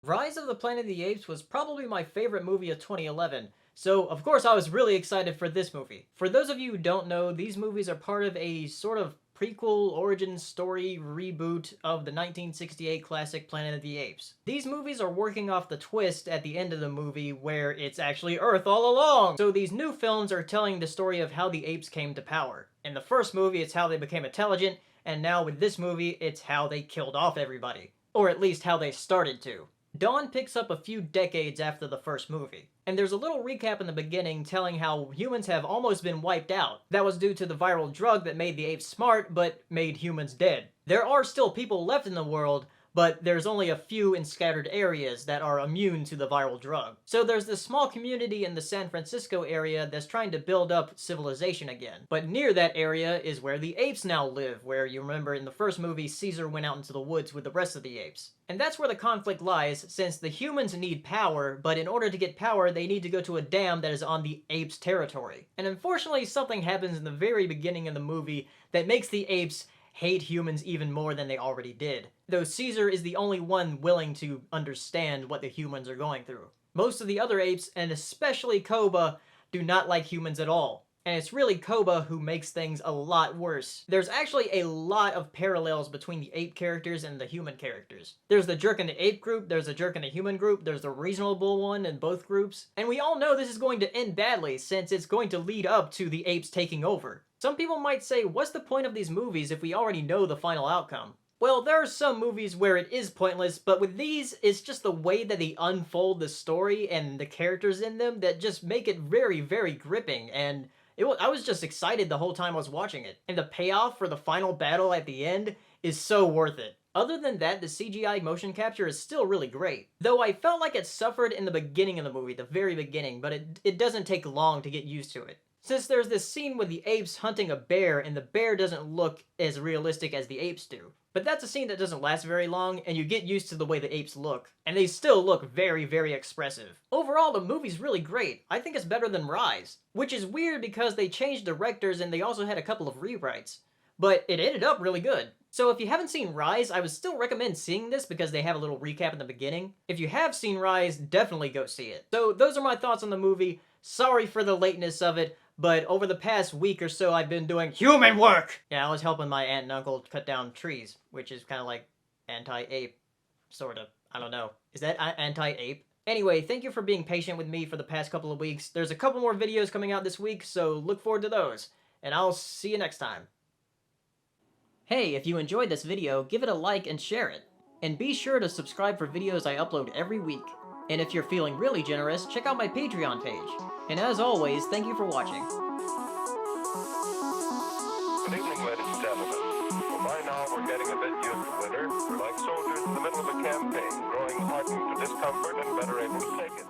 Rise of the Planet of the Apes was probably my favorite movie of 2011, so of course I was really excited for this movie. For those of you who don't know, these movies are part of a sort of prequel origin story reboot of the 1968 classic Planet of the Apes. These movies are working off the twist at the end of the movie where it's actually Earth all along. So these new films are telling the story of how the apes came to power. In the first movie, it's how they became intelligent, and now with this movie, it's how they killed off everybody. Or at least how they started to. Dawn picks up a few decades after the first movie, and there's a little recap in the beginning telling how humans have almost been wiped out. That was due to the viral drug that made the apes smart, but made humans dead. There are still people left in the world, but there's only a few in scattered areas that are immune to the viral drug. So there's this small community in the San Francisco area that's trying to build up civilization again. But near that area is where the apes now live, where you remember in the first movie Caesar went out into the woods with the rest of the apes. And that's where the conflict lies, since the humans need power, but in order to get power they need to go to a dam that is on the apes' territory. And unfortunately something happens in the very beginning of the movie that makes the apes hate humans even more than they already did. Though Caesar is the only one willing to understand what the humans are going through. Most of the other apes, and especially Koba, do not like humans at all. And it's really Koba who makes things a lot worse. There's actually a lot of parallels between the ape characters and the human characters. There's the jerk in the ape group, there's the jerk in the human group, there's the reasonable one in both groups. And we all know this is going to end badly since it's going to lead up to the apes taking over. Some people might say, what's the point of these movies if we already know the final outcome? Well, there are some movies where it is pointless, but with these, it's just the way that they unfold the story and the characters in them that just make it very, very gripping, and I was just excited the whole time I was watching it. And the payoff for the final battle at the end is so worth it. Other than that, the CGI motion capture is still really great. Though I felt like it suffered in the beginning of the movie, the very beginning, but it doesn't take long to get used to it. Since there's this scene with the apes hunting a bear and the bear doesn't look as realistic as the apes do. But that's a scene that doesn't last very long and you get used to the way the apes look. And they still look very, very expressive. Overall, the movie's really great. I think it's better than Rise. Which is weird because they changed directors and they also had a couple of rewrites. But it ended up really good. So if you haven't seen Rise, I would still recommend seeing this because they have a little recap in the beginning. If you have seen Rise, definitely go see it. So those are my thoughts on the movie. Sorry for the lateness of it. But over the past week or so, I've been doing human work! Yeah, I was helping my aunt and uncle cut down trees, which is kind of like anti-ape, sort of. I don't know. Is that anti-ape? Anyway, thank you for being patient with me for the past couple of weeks. There's a couple more videos coming out this week, so look forward to those. And I'll see you next time. Hey, if you enjoyed this video, give it a like and share it. And be sure to subscribe for videos I upload every week. And if you're feeling really generous, check out my Patreon page. And as always, thank you for watching. Good evening, ladies and gentlemen. Well, by now we're getting a bit used to winter. We're like soldiers in the middle of a campaign, growing hardened to discomfort and better able to take it.